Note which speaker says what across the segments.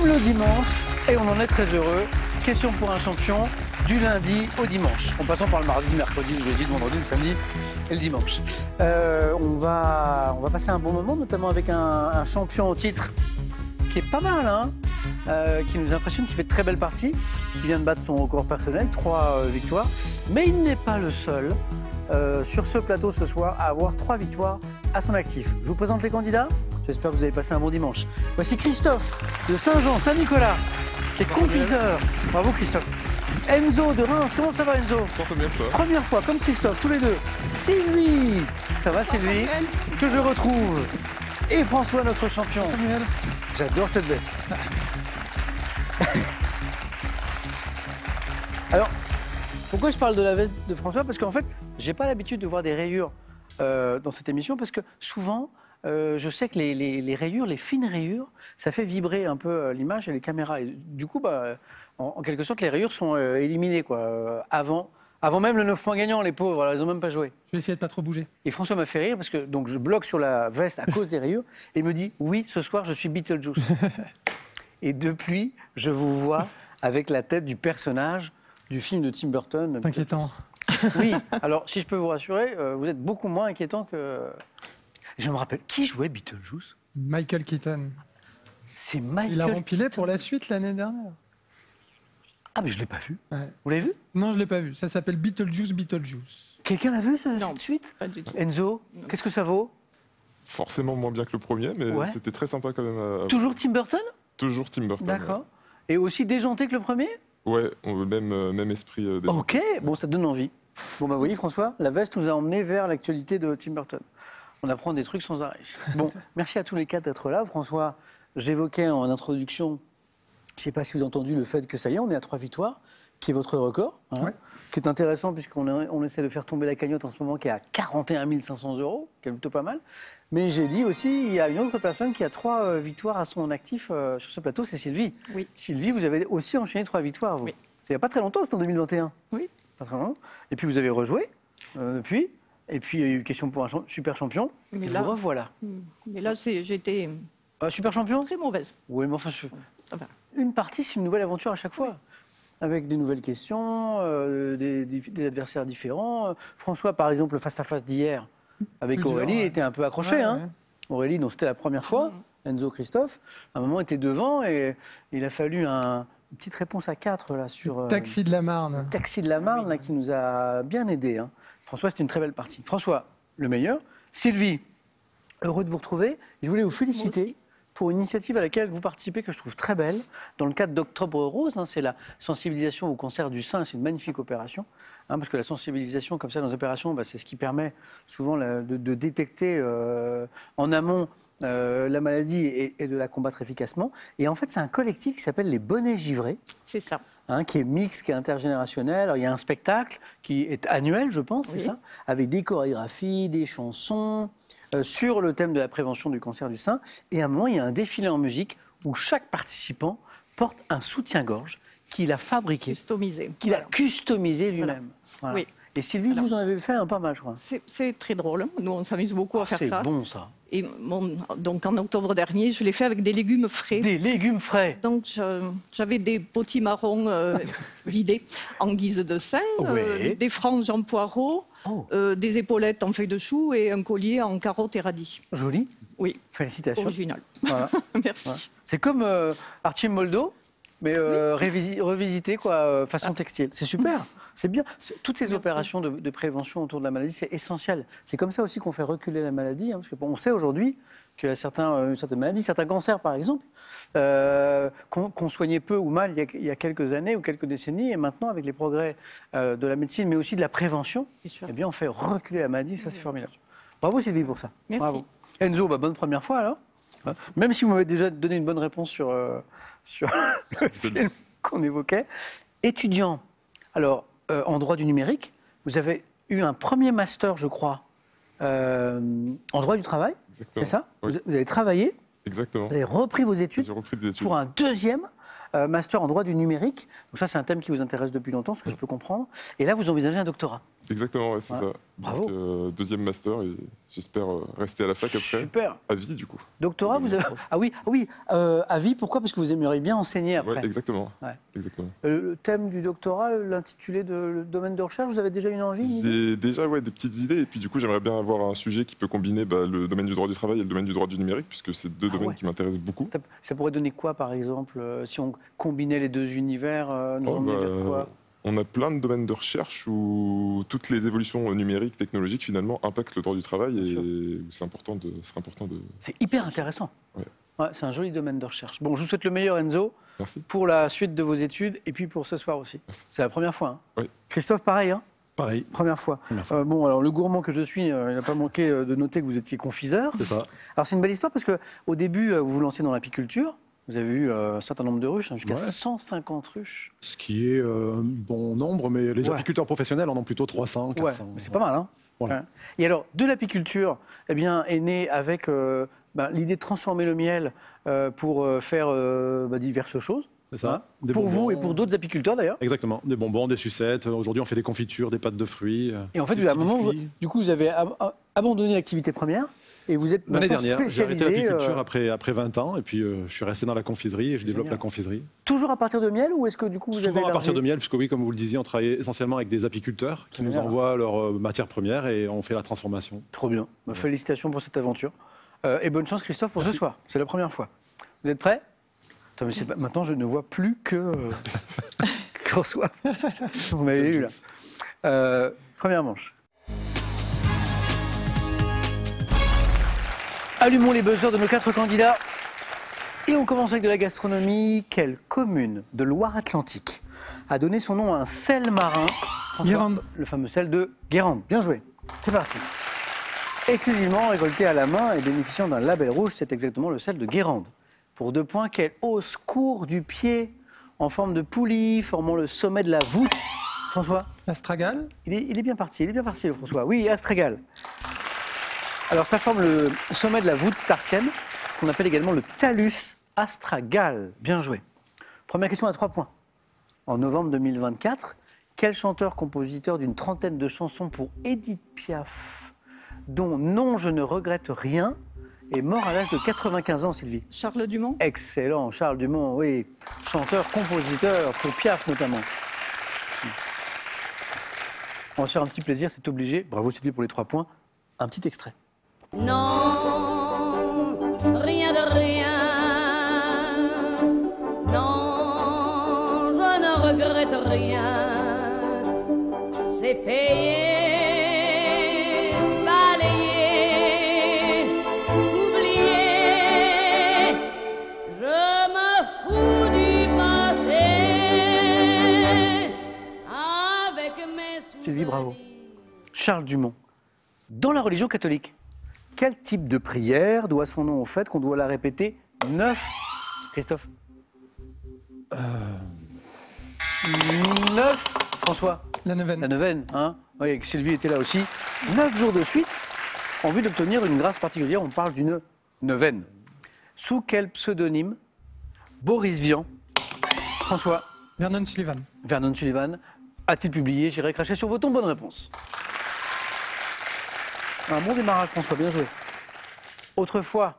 Speaker 1: comme le dimanche, et on en est très heureux. Question pour un champion, du lundi au dimanche. En passant par le mardi, le mercredi, le jeudi, le vendredi, le samedi et le dimanche. On va passer un bon moment, notamment avec un champion au titre qui est pas mal, hein, qui nous impressionne, qui fait de très belles parties, qui vient de battre son record personnel, 3 victoires. Mais il n'est pas le seul sur ce plateau ce soir à avoir 3 victoires à son actif. Je vous présente les candidats. J'espère que vous avez passé un bon dimanche. Voici Christophe de Saint-Jean, Saint-Nicolas, qui est confiseur. Bravo Christophe. Enzo de Reims, comment ça va Enzo? Première fois, comme Christophe, tous les deux. Sylvie, ça va Sylvie? Que je retrouve. Et François, notre champion. J'adore cette veste. Alors, pourquoi je parle de la veste de François? Parce qu'en fait, j'ai pas l'habitude de voir des rayures dans cette émission, parce que souvent, je sais que les rayures, les fines rayures, ça fait vibrer un peu l'image et les caméras. Et du coup, en quelque sorte, les rayures sont éliminées quoi, avant même le 9 points gagnant, les pauvres, alors, ils n'ont même pas joué.
Speaker 2: Je vais essayer de pas trop bouger.
Speaker 1: Et François m'a fait rire parce que donc, je bloque sur la veste à cause des rayures et il me dit « Oui, ce soir, je suis Beetlejuice ». Et depuis, je vous vois avec la tête du personnage du film de Tim Burton.
Speaker 2: C'est inquiétant.
Speaker 1: Oui, alors si je peux vous rassurer, vous êtes beaucoup moins inquiétant que... Je me rappelle, qui jouait Beetlejuice?
Speaker 2: Michael Keaton.
Speaker 1: C'est Michael
Speaker 2: Il a rempilé
Speaker 1: Keaton.
Speaker 2: pour la suite l'année dernière.
Speaker 1: Ah, mais je ne l'ai pas vu.
Speaker 2: Ouais.
Speaker 1: Vous l'avez vu?
Speaker 2: Non, je ne l'ai pas vu. Ça s'appelle Beetlejuice.
Speaker 1: Quelqu'un l'a vu, cette suite?
Speaker 3: Pas du tout.
Speaker 1: Enzo, qu'est-ce que ça vaut?
Speaker 4: Forcément moins bien que le premier, mais
Speaker 1: Ouais.
Speaker 4: c'était très sympa quand même.
Speaker 1: Toujours Tim Burton?
Speaker 4: Toujours Tim Burton.
Speaker 1: D'accord. Et aussi déjanté que le premier?
Speaker 4: Ouais, même esprit.
Speaker 1: Ok, bon, ça donne envie. Bon, bah, vous voyez, François, la veste nous a emmenés vers l'actualité de Tim Burton. On apprend des trucs sans arrêt. Bon, merci à tous les 4 d'être là. François, j'évoquais en introduction, je ne sais pas si vous avez entendu le fait que ça y est, on est à 3 victoires, qui est votre record, hein,
Speaker 2: Ouais.
Speaker 1: qui est intéressant puisqu'on essaie de faire tomber la cagnotte en ce moment qui est à 41 500 €, qui est plutôt pas mal. Mais j'ai dit aussi, il y a une autre personne qui a 3 victoires à son actif sur ce plateau, c'est Sylvie.
Speaker 3: Oui.
Speaker 1: Sylvie, vous avez aussi enchaîné 3 victoires, vous.
Speaker 3: Oui.
Speaker 1: C'est il n'y a pas très longtemps, c'était en 2021.
Speaker 3: Oui.
Speaker 1: Pas très longtemps. Et puis vous avez rejoué depuis. Et puis il y a eu question pour un super champion.
Speaker 3: Mais
Speaker 1: Et
Speaker 3: là-
Speaker 1: vous revoilà.
Speaker 3: Mais là, j'étais
Speaker 1: Super champion?
Speaker 3: très mauvaise.
Speaker 1: Oui, mais enfin,
Speaker 3: Enfin,
Speaker 1: une partie, c'est une nouvelle aventure à chaque fois. Avec des nouvelles questions, des adversaires différents. François, par exemple, le face-à-face d'hier avec
Speaker 2: Plus dur,
Speaker 1: Aurélie
Speaker 2: ouais.
Speaker 1: était un peu accroché.
Speaker 2: Ouais,
Speaker 1: hein.
Speaker 2: ouais.
Speaker 1: Aurélie, donc c'était la première fois. Enzo, Christophe, à un moment, était devant et il a fallu une petite réponse à 4 là, sur
Speaker 2: Taxi de la Marne.
Speaker 1: Taxi de la Marne là, qui nous a bien aidés. Hein. François, c'était une très belle partie. François, le meilleur. Sylvie, heureux de vous retrouver. Je voulais vous féliciter
Speaker 3: aussi.
Speaker 1: pour une initiative à laquelle vous participez que je trouve très belle. Dans le cadre d'Octobre Rose, hein, c'est la sensibilisation au cancer du sein. C'est une magnifique opération. Hein, parce que la sensibilisation comme ça dans les opérations, c'est ce qui permet souvent de détecter en amont la maladie et de la combattre efficacement. Et en fait, c'est un collectif qui s'appelle les Bonnets Givrés.
Speaker 3: c'est ça.
Speaker 1: Hein, qui est mixte, qui est intergénérationnel. Alors, il y a un spectacle qui est annuel, je pense,
Speaker 3: Oui.
Speaker 1: c'est ça, avec des chorégraphies, des chansons sur le thème de la prévention du cancer du sein. Et à un moment, il y a un défilé en musique où chaque participant porte un soutien-gorge qu'il a fabriqué,
Speaker 3: Customisé.
Speaker 1: qu'il a
Speaker 3: Voilà.
Speaker 1: customisé lui-même. Voilà.
Speaker 3: Oui.
Speaker 1: Et Sylvie,
Speaker 3: Alors-
Speaker 1: vous en avez fait un pas mal, je crois.
Speaker 3: C'est très drôle. Nous, on s'amuse beaucoup à faire
Speaker 1: C'est
Speaker 3: ça.
Speaker 1: bon, ça.
Speaker 3: Et donc, en octobre dernier, je l'ai fait avec des légumes frais.
Speaker 1: Des légumes frais.
Speaker 3: Donc, j'avais des potimarrons vidés en guise de sein,
Speaker 1: Oui.
Speaker 3: des franges en poireaux,
Speaker 1: Oh.
Speaker 3: des épaulettes en feuilles de chou et un collier en carottes et radis.
Speaker 1: Joli.
Speaker 3: Oui,
Speaker 1: Félicitations.
Speaker 3: original.
Speaker 1: Voilà.
Speaker 3: Merci.
Speaker 1: Voilà. C'est comme Archimoldo, mais revisité quoi, façon textile. C'est super, c'est bien. Toutes ces
Speaker 3: Merci.
Speaker 1: opérations de prévention autour de la maladie, c'est essentiel. C'est comme ça aussi qu'on fait reculer la maladie, hein, parce qu'on sait aujourd'hui qu'il y a certaines maladies, certains cancers par exemple, qu'on soignait peu ou mal il y a quelques années ou quelques décennies, et maintenant avec les progrès de la médecine, mais aussi de la prévention,
Speaker 3: C'est sûr.
Speaker 1: eh bien on fait reculer la maladie, ça c'est formidable. Bravo Sylvie pour ça.
Speaker 3: Merci.
Speaker 1: Bravo. Enzo, bonne première fois alors. Même si vous m'avez déjà donné une bonne réponse sur le film qu'on évoquait. Étudiant, alors en droit du numérique, vous avez eu un premier master, je crois, en droit du travail,
Speaker 4: Exactement.
Speaker 1: c'est ça?
Speaker 4: Oui.
Speaker 1: Vous avez travaillé,
Speaker 4: Exactement.
Speaker 1: vous avez repris vos études
Speaker 4: J'ai repris des études.
Speaker 1: pour un deuxième master en droit du numérique. Donc ça, c'est un thème qui vous intéresse depuis longtemps, ce que je peux comprendre. Et là, vous envisagez un doctorat.
Speaker 4: Exactement, ouais, c'est
Speaker 1: Ouais.
Speaker 4: ça.
Speaker 1: Bravo.
Speaker 4: Donc, deuxième master et j'espère rester à la fac après,
Speaker 1: Super.
Speaker 4: à vie du coup.
Speaker 1: Doctorat, vous avez... Ah oui, à vie, pourquoi? Parce que vous aimeriez bien enseigner après.
Speaker 4: Ouais, exactement.
Speaker 1: Ouais.
Speaker 4: Exactement.
Speaker 1: Le thème du doctorat, l'intitulé de le domaine de recherche, vous avez déjà une envie, une idée?
Speaker 4: J'ai déjà des petites idées et puis du coup j'aimerais bien avoir un sujet qui peut combiner le domaine du droit du travail et le domaine du droit du numérique puisque c'est deux domaines
Speaker 1: ouais.
Speaker 4: qui m'intéressent beaucoup.
Speaker 1: Ça pourrait donner quoi, par exemple, si on combinait les deux univers, nous emmener vers quoi?
Speaker 4: On a plein de domaines de recherche où toutes les évolutions numériques, technologiques finalement impactent le droit du travail
Speaker 1: Bien sûr.
Speaker 4: et où c'est important de.
Speaker 1: C'est hyper intéressant.
Speaker 4: Ouais.
Speaker 1: Ouais, c'est un joli domaine de recherche. Bon, je vous souhaite le meilleur, Enzo,
Speaker 4: Merci.
Speaker 1: pour la suite de vos études et puis pour ce soir aussi.
Speaker 4: Merci.
Speaker 1: C'est la première fois. Hein.
Speaker 4: Oui.
Speaker 1: Christophe, pareil, hein?
Speaker 5: Pareil,
Speaker 1: Première fois.
Speaker 5: Première fois.
Speaker 1: Bon, alors le gourmand que je suis, il n'a pas manqué de noter que vous étiez confiseur.
Speaker 5: c'est ça.
Speaker 1: Alors c'est une belle histoire parce qu'au début, vous vous lancez dans l'apiculture. Vous avez eu un certain nombre de ruches, jusqu'à
Speaker 5: Ouais.
Speaker 1: 150 ruches.
Speaker 5: Ce qui est un bon nombre, mais les
Speaker 1: Ouais.
Speaker 5: apiculteurs professionnels en ont plutôt 300, 400.
Speaker 1: Ouais, mais c'est pas mal, hein?
Speaker 5: Voilà.
Speaker 1: Ouais. Et alors, de l'apiculture, eh bien, est née avec l'idée de transformer le miel pour faire diverses choses.
Speaker 5: C'est ça.
Speaker 1: Hein,
Speaker 5: Des
Speaker 1: pour vous
Speaker 5: bonbons.
Speaker 1: et pour d'autres apiculteurs d'ailleurs.
Speaker 5: Exactement, des bonbons, des sucettes. Aujourd'hui, on fait des confitures, des pâtes de fruits.
Speaker 1: Et en fait,
Speaker 5: des
Speaker 1: à un
Speaker 5: petits
Speaker 1: moment,
Speaker 5: biscuits.
Speaker 1: du coup, vous avez abandonné l'activité première et vous êtes
Speaker 5: L'année
Speaker 1: maintenant
Speaker 5: dernière, j'ai arrêté
Speaker 1: spécialisé
Speaker 5: l'apiculture après 20 ans, et puis je suis resté dans la confiserie et je développe
Speaker 1: Génial.
Speaker 5: la confiserie.
Speaker 1: toujours à partir de miel ou est-ce que du coup vous avez
Speaker 5: Souvent à partir
Speaker 1: élargi
Speaker 5: de miel, puisque oui, comme vous le disiez, on travaille essentiellement avec des apiculteurs qui nous
Speaker 1: Génial.
Speaker 5: envoient leurs matières premières et on fait la transformation.
Speaker 1: Trop bien. Félicitations pour cette aventure. Et bonne chance, Christophe, pour ce
Speaker 5: Merci.
Speaker 1: soir. C'est la première fois. Vous êtes prêts? Attends, mais maintenant, je ne vois plus que qu'on soit. Vous m'avez eu là. Première manche. Allumons les buzzers de nos 4 candidats. Et on commence avec de la gastronomie. Quelle commune de Loire-Atlantique a donné son nom à un sel marin? François,
Speaker 2: Guérande.
Speaker 1: le fameux sel de Guérande. Bien joué. C'est parti. Exclusivement récolté à la main et bénéficiant d'un label rouge, c'est exactement le sel de Guérande. Pour 2 points, quelle hausse court du pied en forme de poulie, formant le sommet de la voûte? François,
Speaker 2: Astragal.
Speaker 1: il est bien parti, le François. Oui, Astrégal. Alors ça forme le sommet de la voûte tarsienne, qu'on appelle également le talus astragal. Bien joué. Première question à 3 points. En novembre 2024, quel chanteur-compositeur d'une trentaine de chansons pour Édith Piaf, dont Non, je ne regrette rien, est mort à l'âge de 95 ans, Sylvie?
Speaker 3: Charles Dumont.
Speaker 1: Excellent, Charles Dumont, oui. Chanteur, compositeur, pour Piaf notamment. On va se faire un petit plaisir, c'est obligé. Bravo Sylvie pour les 3 points. Un petit extrait.
Speaker 6: Non, rien de rien. Non, je ne regrette rien. C'est payé, balayé, oublié. Je me fous du passé. Avec mes
Speaker 1: Sylvie, bravo.
Speaker 6: souvenirs.
Speaker 1: Charles Dumont. Dans la religion catholique, quel type de prière doit son nom au fait qu'on doit la répéter 9? Christophe 9, François?
Speaker 2: La neuvaine.
Speaker 1: La neuvaine, hein? Oui, Sylvie était là aussi. 9 jours de suite, en vue d'obtenir une grâce particulière, on parle d'une neuvaine. Sous quel pseudonyme Boris Vian, François,
Speaker 2: Vernon Sullivan.
Speaker 1: Vernon Sullivan, a-t-il publié J'irai cracher sur vos tombes? Bonne réponse. Un bon démarrage, François, bien joué. Autrefois,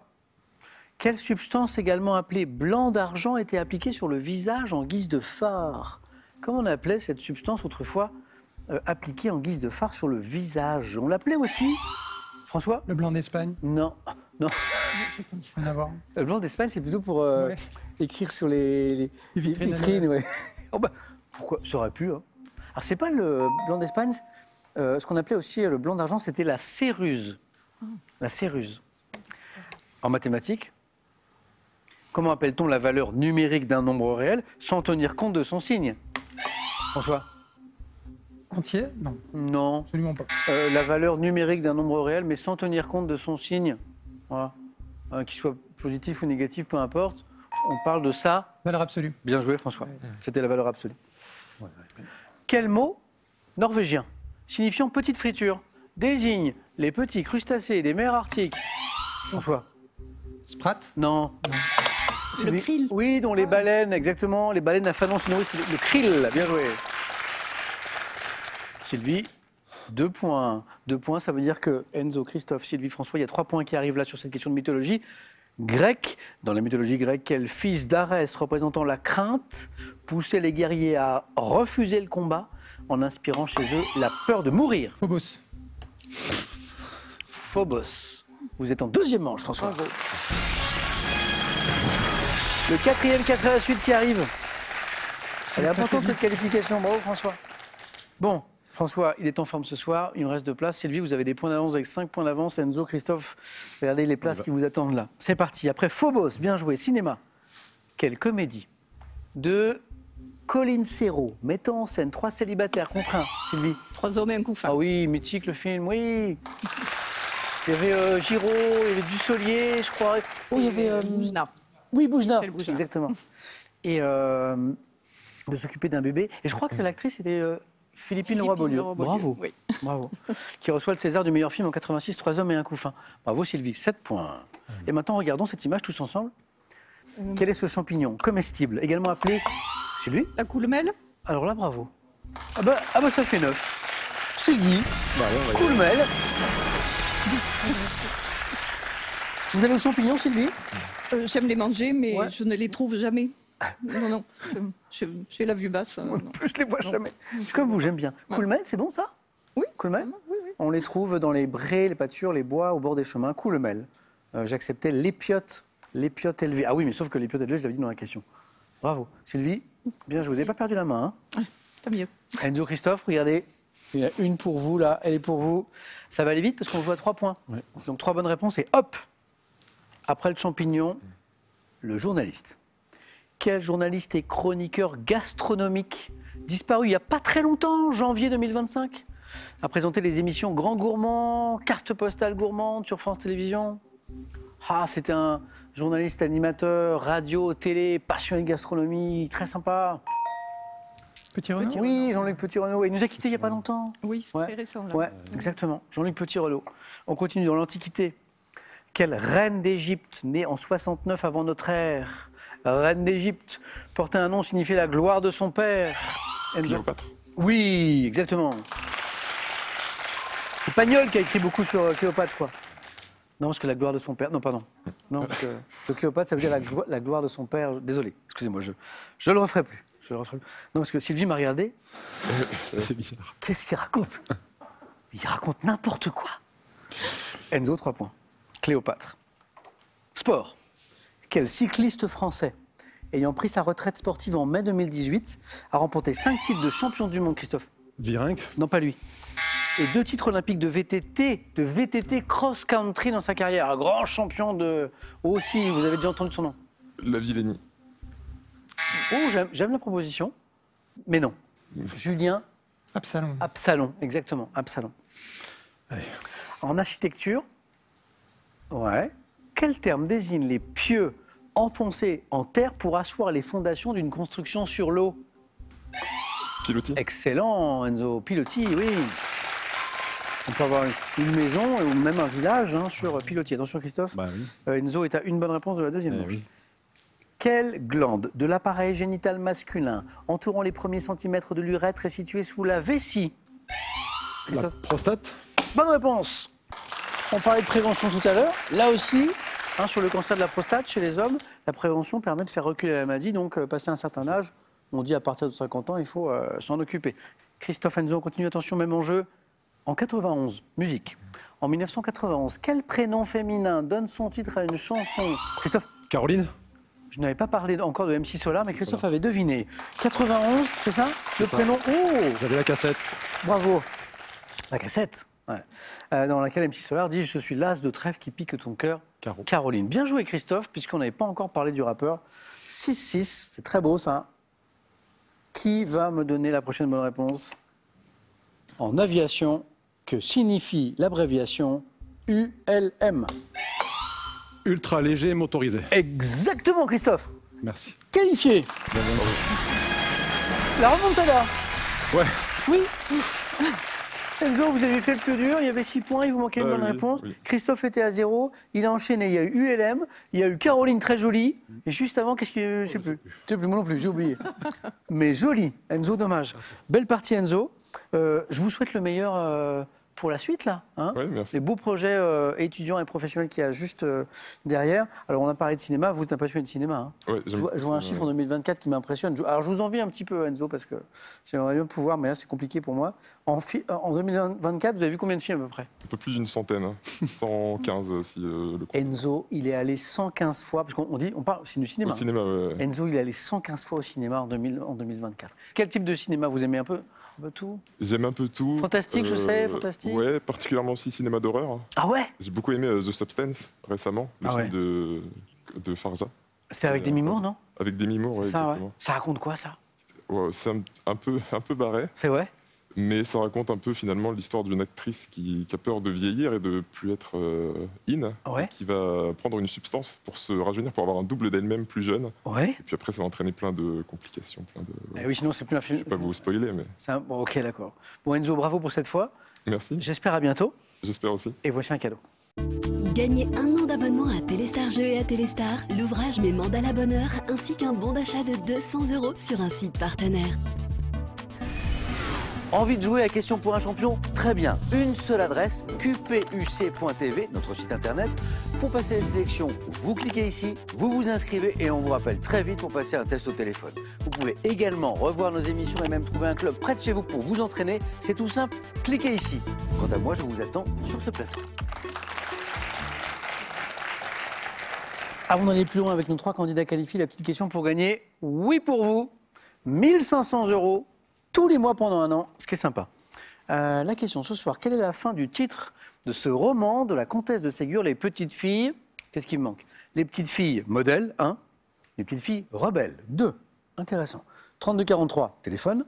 Speaker 1: quelle substance également appelée blanc d'argent était appliquée sur le visage en guise de fard? Comment on appelait cette substance autrefois appliquée en guise de fard sur le visage? On l'appelait aussi, François?
Speaker 2: Le blanc d'Espagne.
Speaker 1: Non, non.
Speaker 2: Rien à voir.
Speaker 1: Le blanc d'Espagne, c'est plutôt pour
Speaker 2: Ouais.
Speaker 1: écrire sur les vitrines. Ouais. Oh bah, pourquoi? Ça aurait pu. Hein. Alors, c'est pas le blanc d'Espagne. Ce qu'on appelait aussi le blanc d'argent, c'était la céruse. La céruse. En mathématiques, comment appelle-t-on la valeur numérique d'un nombre réel sans tenir compte de son signe? François?
Speaker 2: Entier? Non,
Speaker 1: Non.
Speaker 2: absolument pas.
Speaker 1: La valeur numérique d'un nombre réel, mais sans tenir compte de son signe. Voilà. Qu'il soit positif ou négatif, peu importe. On parle de ça.
Speaker 2: Valeur absolue.
Speaker 1: Bien joué, François. C'était la valeur absolue. Quel mot norvégien signifiant petite friture désigne les petits crustacés des mers arctiques? François?
Speaker 2: Sprat?
Speaker 1: Non.
Speaker 3: Le krill.
Speaker 1: Oui, dont les baleines, exactement. Les baleines à fanon se nourrissent, c'est le krill. Bien joué. Sylvie, 2 points. 2 points, ça veut dire que Enzo, Christophe, Sylvie, François, il y a 3 points qui arrivent là sur cette question de mythologie grecque. Dans la mythologie grecque, quel fils d'Arès représentant la crainte poussait les guerriers à refuser le combat en inspirant chez eux la peur de mourir?
Speaker 2: Phobos.
Speaker 1: Phobos. Vous êtes en 2e manche, François. Le 4e 4 à la suite qui arrive. Elle est importante cette qualification. Bravo François. Bon, François, il est en forme ce soir. Il me reste 2 places. Sylvie, vous avez des points d'avance avec 5 points d'avance. Enzo, Christophe, regardez les places qui vous attendent là. C'est parti. Après Phobos, bien joué. Cinéma. Quelle comédie de Colin Serrault mettant en scène 3 célibataires contre un. Sylvie.
Speaker 3: 3 hommes et un couffin.
Speaker 1: Ah oui, mythique le film, oui. Il y avait Giraud, il y avait Dussolier, je crois. Oh, il y avait.
Speaker 3: Boujna.
Speaker 1: Oui, Boujna.
Speaker 3: Michel Boujna.
Speaker 1: Exactement. Et de s'occuper d'un bébé. Et je crois que l'actrice était Philippine Leroy-Beaulieu.
Speaker 3: Leroy-Beaulieu,
Speaker 1: Bravo.
Speaker 3: oui.
Speaker 1: Bravo. Qui reçoit le César du meilleur film en 86, 3 hommes et un couffin. Bravo Sylvie, 7 points. Et maintenant, regardons cette image tous ensemble. Quel est ce champignon comestible, également appelé. Sylvie?
Speaker 3: La coulmelle.
Speaker 1: Alors là, bravo. Ah bah ça fait 9. Sylvie, coulmel. Vous allez aux champignons, Sylvie?
Speaker 3: J'aime les manger, mais
Speaker 1: Ouais.
Speaker 3: je ne les trouve jamais. Non. J'ai la vue basse.
Speaker 1: Moi
Speaker 3: non.
Speaker 1: non plus, je les vois jamais. Je suis comme vous, j'aime bien. Coulmel, c'est bon ça?
Speaker 3: Oui.
Speaker 1: Coulmel?
Speaker 3: Oui.
Speaker 1: On les trouve dans les brés, les pâtures, les bois, au bord des chemins. Coulmel. J'acceptais l'épiote élevée. Ah oui, mais sauf que l'épiote élevée, je l'avais dit dans la question. Bravo. Sylvie, bien, je vous ai pas perdu la main. Hein.
Speaker 3: Tant mieux.
Speaker 1: Enzo, Christophe, regardez. Il y en a une pour vous là, elle est pour vous. Ça va aller vite parce qu'on joue à 3 points.
Speaker 5: Ouais.
Speaker 1: Donc 3 bonnes réponses et hop! Après le champignon, le journaliste. Quel journaliste et chroniqueur gastronomique, disparu il n'y a pas très longtemps, janvier 2025, a présenté les émissions Grand Gourmand, Carte postale gourmande sur France Télévisions? Ah, c'était un journaliste animateur, radio, télé, passionné de gastronomie, très sympa.
Speaker 2: Petit Renaud.
Speaker 1: Oui, Jean-Luc Petit-Renaud. Il nous a quittés il n'y a pas longtemps.
Speaker 3: Oui, c'est
Speaker 1: Ouais.
Speaker 3: très récent. Là.
Speaker 1: Ouais, exactement. Jean-Luc Petit-Renaud. On continue dans l'Antiquité. Quelle reine d'Égypte, née en 69 avant notre ère, reine d'Égypte, portait un nom signifiant la gloire de son père? Enzo.
Speaker 4: Cléopâtre.
Speaker 1: Oui, exactement. C'est Pagnol qui a écrit beaucoup sur Cléopâtre, je crois. Non, parce que la gloire de son père. Non, pardon. Non, parce que Cléopâtre, ça veut dire la gloire de son père. Désolé, excusez-moi, je le referai plus. Je le referai plus. Non, parce que Sylvie m'a regardé.
Speaker 5: Ça fait bizarre.
Speaker 1: Qu'est-ce qu'il raconte? Il raconte n'importe quoi. Enzo, 3 points. Cléopâtre. Sport. Quel cycliste français, ayant pris sa retraite sportive en mai 2018, a remporté 5 titres de champion du monde, Christophe?
Speaker 5: Virenque.
Speaker 1: Non, pas lui. Et 2 titres olympiques de VTT cross-country dans sa carrière. Un grand champion de... Oh, si, vous avez déjà entendu son nom.
Speaker 4: La Villénie.
Speaker 1: Oh, j'aime la proposition. Mais non. Julien
Speaker 2: Absalon.
Speaker 1: Absalon, exactement, Absalon.
Speaker 5: Allez.
Speaker 1: En architecture, ouais. Quel terme désigne les pieux enfoncés en terre pour asseoir les fondations d'une construction sur l'eau?
Speaker 4: Pilotis.
Speaker 1: Excellent, Enzo. Pilotis, oui. On peut avoir une maison ou même un village sur pilotis. Attention, Christophe.
Speaker 5: Bah oui.
Speaker 1: Enzo est à une bonne réponse de la deuxième
Speaker 5: Eh
Speaker 1: manche.
Speaker 5: oui.
Speaker 1: Quelle glande de l'appareil génital masculin entourant les premiers centimètres de l'urètre est située sous la vessie?
Speaker 5: La
Speaker 1: Christophe.
Speaker 5: prostate.
Speaker 1: Bonne réponse. On parlait de prévention tout à l'heure. Là aussi, sur le cancer de la prostate chez les hommes, la prévention permet de faire reculer la maladie. Donc, passé un certain âge, on dit à partir de 50 ans, il faut s'en occuper. Christophe, Enzo, on continue. Attention, même enjeu. En 91, musique. En 1991, quel prénom féminin donne son titre à une chanson? Christophe,
Speaker 5: Caroline.
Speaker 1: je n'avais pas parlé encore de MC Solar, mais Christophe avait deviné. 91, c'est ça? Le
Speaker 5: ça.
Speaker 1: prénom. Oh,
Speaker 5: J'avais la cassette.
Speaker 1: bravo. La cassette, ouais. Dans laquelle MC Solar dit « Je suis l'as de trèfle qui pique ton cœur,
Speaker 5: Caro.
Speaker 1: Caroline ». Bien joué, Christophe, puisqu'on n'avait pas encore parlé du rappeur. 6-6, c'est très beau, ça. Qui va me donner la prochaine bonne réponse? En aviation, que signifie l'abréviation ULM?
Speaker 5: Ultra léger motorisé.
Speaker 1: Exactement, Christophe.
Speaker 5: Merci.
Speaker 1: Qualifié. La remontada.
Speaker 5: Ouais.
Speaker 1: Oui. Enzo, vous avez fait le plus dur, il y avait 6 points, il vous manquait une bonne réponse.
Speaker 4: Oui.
Speaker 1: Christophe était à 0, il a enchaîné, il y a eu ULM, il y a eu Caroline très jolie, et juste avant, qu'est-ce que je sais plus. Je sais plus, moi non plus, j'ai oublié. Mais joli, Enzo, dommage. Belle partie Enzo. Je vous souhaite le meilleur pour la suite là. Hein,
Speaker 4: Ouais, merci.
Speaker 1: les beaux projets étudiants et professionnels qu'il y a juste derrière. Alors on a parlé de cinéma, vous êtes un passionné de cinéma. Hein.
Speaker 4: Ouais,
Speaker 1: Je vois un chiffre en 2024 qui m'impressionne. Alors je vous envie un petit peu Enzo parce que j'aimerais bien pouvoir, mais là c'est compliqué pour moi. En 2024, vous avez vu combien de films à peu près?
Speaker 4: Un peu plus d'une centaine, hein. 115 si le compte.
Speaker 1: Enzo, il est allé 115 fois, parce on parle aussi du cinéma.
Speaker 4: Au cinéma, ouais.
Speaker 1: Enzo, il est allé 115 fois au cinéma en 2024. Quel type de cinéma vous aimez un peu tout?
Speaker 4: J'aime un peu tout.
Speaker 1: Fantastique, je sais, fantastique.
Speaker 4: Ouais, particulièrement aussi cinéma d'horreur.
Speaker 1: Ah ouais?
Speaker 4: J'ai beaucoup aimé The Substance récemment, le
Speaker 1: Ah
Speaker 4: film de Farja.
Speaker 1: C'est avec Demi Moore, non?
Speaker 4: Avec Demi Moore, ouais,
Speaker 1: C'est ça, ouais.
Speaker 4: exactement.
Speaker 1: Ça raconte quoi, ça?
Speaker 4: Ouais, c'est un peu barré,
Speaker 1: C'est vrai?
Speaker 4: mais ça raconte un peu finalement l'histoire d'une actrice qui a peur de vieillir et de plus être
Speaker 1: Ouais.
Speaker 4: qui va prendre une substance pour se rajeunir, pour avoir un double d'elle-même plus jeune.
Speaker 1: Ouais.
Speaker 4: Et puis après, ça va entraîner plein de complications,
Speaker 1: Eh oui, sinon c'est plus un
Speaker 4: Je
Speaker 1: film.
Speaker 4: ne vais pas vous spoiler, mais
Speaker 1: Bon, ok, d'accord. Bon, Enzo, bravo pour cette fois.
Speaker 4: merci.
Speaker 1: J'espère à bientôt.
Speaker 4: J'espère aussi.
Speaker 1: Et voici un cadeau.
Speaker 7: Gagnez un an d'abonnement à Téléstar Jeux et à Téléstar, l'ouvrage Mes mandats bonheur, ainsi qu'un bon d'achat de 200 € sur un site partenaire.
Speaker 1: Envie de jouer à Question pour un champion? Très bien. Une seule adresse, qpuc.tv, notre site internet. Pour passer les sélections, vous cliquez ici, vous vous inscrivez et on vous rappelle très vite pour passer un test au téléphone. Vous pouvez également revoir nos émissions et même trouver un club près de chez vous pour vous entraîner. C'est tout simple, cliquez ici. Quant à moi, je vous attends sur ce plateau. Avant d'aller plus loin avec nos 3 candidats qualifiés, la petite question pour gagner, oui pour vous, 1500 € tous les mois pendant un an, ce qui est sympa. La question ce soir, quelle est la fin du titre de ce roman de la comtesse de Ségur, Les petites filles? Qu'est-ce qui me manque? Les petites filles modèles, 1. Les petites filles rebelles, 2. Intéressant. 3243, téléphone.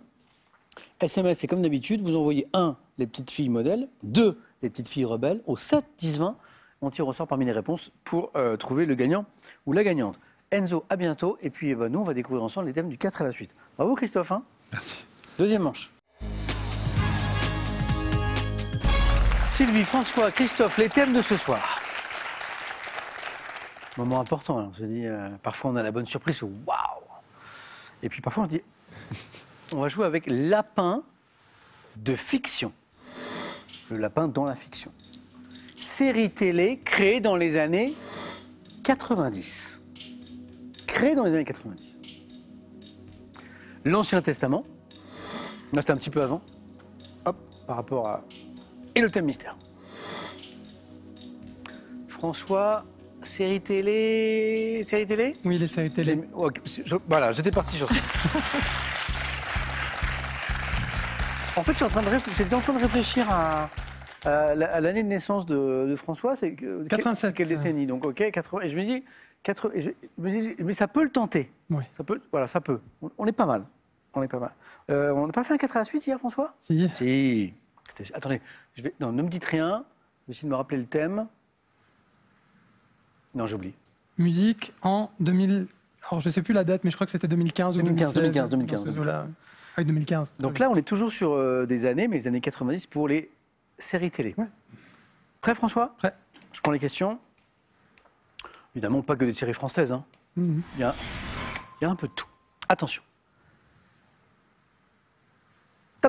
Speaker 1: SMS, c'est comme d'habitude, vous envoyez 1, les petites filles modèles, 2, les petites filles rebelles, au 7 10 20. On tire au sort parmi les réponses pour trouver le gagnant ou la gagnante. Enzo, à bientôt. Et puis nous, on va découvrir ensemble les thèmes du 4 à la suite. Bravo Christophe. Hein.
Speaker 5: Merci.
Speaker 1: Deuxième manche. Sylvie, François, Christophe, les thèmes de ce soir. Moment important, hein. On se dit, parfois on a la bonne surprise, waouh. Et puis parfois on se dit, on va jouer avec lapin de fiction. Le lapin dans la fiction. Série télé créée dans les années 90. Créée dans les années 90. L'Ancien Testament. Là, c'était un petit peu avant. Hop, par rapport à... Et le thème mystère. François, série télé... Série télé?
Speaker 2: Oui, les séries télé.
Speaker 1: Ok, voilà, j'étais parti sur ça. En fait, j'étais en train de réfléchir à l'année de naissance de François. C'est
Speaker 2: 87.
Speaker 1: Quelle décennie? Donc, ok, 80. Et je me dis, mais ça peut le tenter.
Speaker 2: Oui.
Speaker 1: Ça peut, voilà, ça peut. On est pas mal. On est pas mal. On n'a pas fait un 4 à la suite hier, François?
Speaker 2: Si.
Speaker 1: Si. Attendez, non, ne me dites rien. Je vais essayer de me rappeler le thème. Non, j'oublie.
Speaker 2: Musique en 2000. Alors, je ne sais plus la date, mais je crois que c'était 2015 ou
Speaker 1: 2015,
Speaker 2: 2016.
Speaker 1: 2015.
Speaker 2: Dans ce zoo-là. Ah oui, 2015.
Speaker 1: Donc là, on est toujours sur des années, mais les années 90 pour les séries télé.
Speaker 2: Ouais.
Speaker 1: Prêt, François?
Speaker 2: Prêt.
Speaker 1: Je prends les questions. Évidemment, pas que des séries françaises. Hein.
Speaker 2: Mhm.
Speaker 1: Il y a un peu de tout. Attention.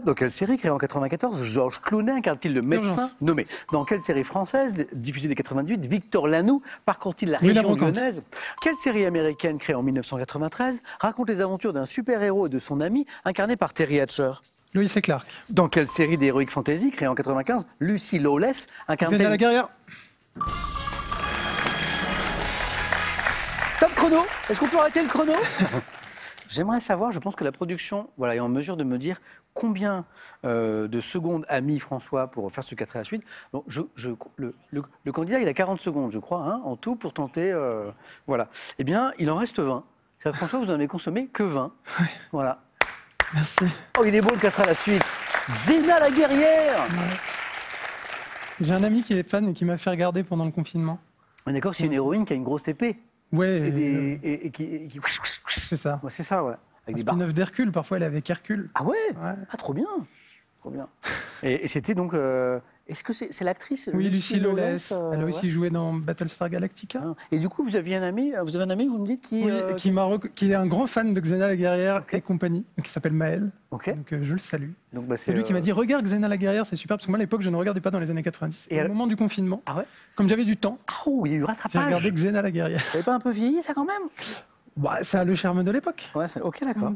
Speaker 1: Dans quelle série créée en 94, Georges Clooney incarne-t-il le médecin nommé? Dans quelle série française, diffusée dès 98, Victor Lanoux parcourt-il la région lyonnaise? Quelle série américaine créée en 1993 raconte les aventures d'un super-héros et de son ami incarné par Terry Hatcher?
Speaker 2: Lois et Clark.
Speaker 1: Dans quelle série d'Heroic Fantasy créée en 95, Lucy Lawless incarne-t-elle...
Speaker 2: Xenia la guerrière.
Speaker 1: Top chrono. Est-ce qu'on peut arrêter le chrono? J'aimerais savoir, je pense que la production est en mesure de me dire combien de secondes a mis François pour faire ce 4 à la suite. Donc, le candidat, il a 40 secondes, je crois, hein, en tout, pour tenter. Voilà. Eh bien, il en reste 20. C'est-à-dire, François, vous n'en avez consommé que 20.
Speaker 2: Ouais.
Speaker 1: Voilà.
Speaker 2: Merci.
Speaker 1: Oh, il est beau le 4 à la suite. Xenia la guerrière.
Speaker 2: Ouais. J'ai un ami qui est fan et qui m'a fait regarder pendant le confinement.
Speaker 1: On est d'accord que c'est une héroïne qui a une grosse épée.
Speaker 2: Ouais.
Speaker 1: Et qui...
Speaker 2: C'est ça.
Speaker 1: Ouais, c'est ça, ouais. Avec
Speaker 2: Un
Speaker 1: des barres.
Speaker 2: spin-off d'Hercule, parfois elle est avec Hercule.
Speaker 1: Ah ouais,
Speaker 2: Ouais.
Speaker 1: Ah, trop bien. Trop bien. Et c'était donc... Est-ce que c'est l'actrice
Speaker 2: Oui, Lucie Lawless. Elle a
Speaker 1: ouais.
Speaker 2: aussi joué dans Battlestar Galactica.
Speaker 1: Ah. Et du coup, vous avez un ami, vous me dites, qui...
Speaker 2: Oui, qui est un grand fan de Xena la guerrière et compagnie, qui s'appelle Maël.
Speaker 1: Ok.
Speaker 2: Donc je le salue.
Speaker 1: Donc, bah,
Speaker 2: C'est lui qui m'a dit regarde Xena la guerrière, c'est super, parce que moi à l'époque je ne regardais pas dans les années 90. Et au moment du confinement, comme j'avais du temps,
Speaker 1: il y a eu
Speaker 2: j'ai
Speaker 1: rattrapage.
Speaker 2: regardé Xena la guerrière.
Speaker 1: Vous n'avez pas un peu vieilli, ça, quand même?
Speaker 2: Bah, ça a le charme de l'époque.
Speaker 1: Ouais, ok, d'accord.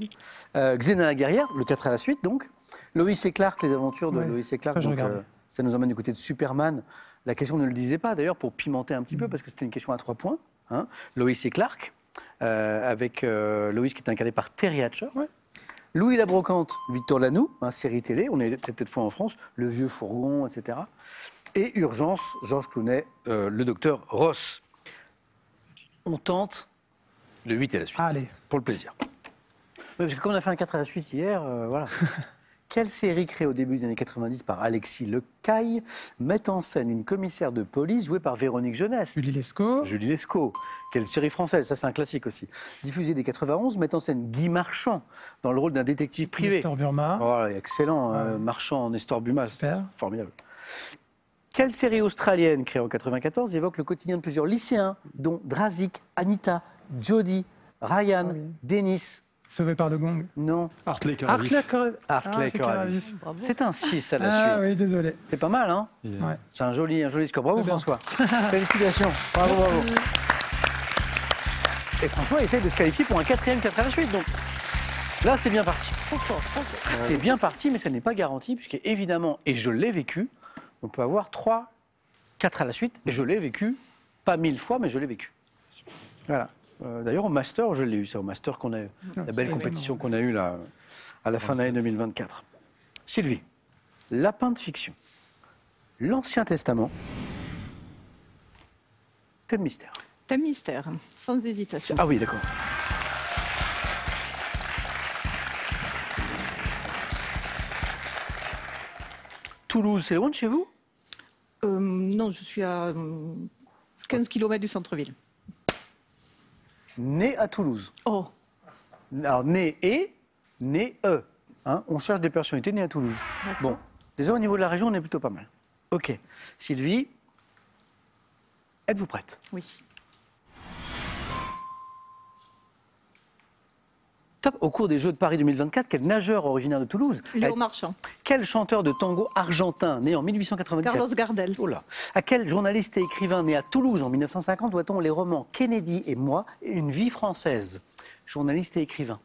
Speaker 1: Xena la guerrière, le 4 à la suite, donc. Lois et Clark, les aventures de Lois et Clark.
Speaker 2: Ça, je
Speaker 1: donc,
Speaker 2: regarde.
Speaker 1: ça nous emmène du côté de Superman. La question ne le disait pas, d'ailleurs, pour pimenter un petit peu, parce que c'était une question à 3 points. Hein. Lois et Clark, avec Lois qui est incarnée par Terry Hatcher.
Speaker 2: Ouais.
Speaker 1: Louis la Brocante, Victor Lanoux, série télé. On est cette fois en France, Le Vieux Fourgon, etc. Et Urgence, Georges Clooney, le docteur Ross. On tente le 8 à la suite.
Speaker 2: Allez.
Speaker 1: Pour le plaisir. Oui, parce que comme on a fait un 4 à la suite hier, voilà. Quelle série créée au début des années 90 par Alexis Lecaille met en scène une commissaire de police jouée par Véronique Jeunesse?
Speaker 2: Julie Lescaut.
Speaker 1: Julie Lescaut. Quelle série française? Ça, c'est un classique aussi. Diffusée dès 91, met en scène Guy Marchand dans le rôle d'un détective privé.
Speaker 2: Nestor Burma.
Speaker 1: Voilà, excellent. Marchand, Nestor Burma, c'est
Speaker 2: Super.
Speaker 1: formidable. Quelle série australienne créée en 94 évoque le quotidien de plusieurs lycéens, dont Drazik, Anita, Jodie, Ryan, Dennis?
Speaker 2: Sauvé par le gong.
Speaker 1: Non.
Speaker 5: Hartley cœur à vif.
Speaker 1: Hartley cœur à vif. C'est un 6 à la
Speaker 2: Ah
Speaker 1: suite.
Speaker 2: oui, désolé.
Speaker 1: C'est pas mal, hein?
Speaker 2: Ouais.
Speaker 1: C'est un joli score. Bravo,
Speaker 2: C'est bien.
Speaker 1: François. Félicitations. Bravo, bravo. Et François essaye de se qualifier pour un 4e 4 à la suite. Donc là, c'est bien parti. C'est bien parti, mais ça n'est pas garanti, puisque évidemment, et je l'ai vécu, on peut avoir 3, 4 à la suite, et je l'ai vécu, pas 1000 fois, mais je l'ai vécu. Voilà. D'ailleurs, au Master, je l'ai eu, c'est au Master qu'on a eu. La belle compétition qu'on a eue là, à la fin de l'année 2024. Sylvie, lapin de fiction, l'Ancien Testament, thème mystère.
Speaker 3: Thème mystère, sans hésitation.
Speaker 1: Ah oui, d'accord. Toulouse, c'est loin de chez vous?
Speaker 3: Non, je suis à 15 km du centre-ville.
Speaker 1: Né à Toulouse.
Speaker 3: Oh,
Speaker 1: Alors, né et, né e. Hein, on cherche des personnalités nées à Toulouse. Bon, déjà au niveau de la région, on est plutôt pas mal. Ok. Sylvie, êtes-vous prête?
Speaker 3: oui.
Speaker 1: Top. Au cours des Jeux de Paris 2024, quel nageur originaire de Toulouse
Speaker 3: Léo Marchand.
Speaker 1: Quel chanteur de tango argentin né en 1897
Speaker 3: Carlos Gardel.
Speaker 1: Oh là. À quel journaliste et écrivain né à Toulouse en 1950 doit-on les romans Kennedy et moi et Une vie française? Journaliste et écrivain.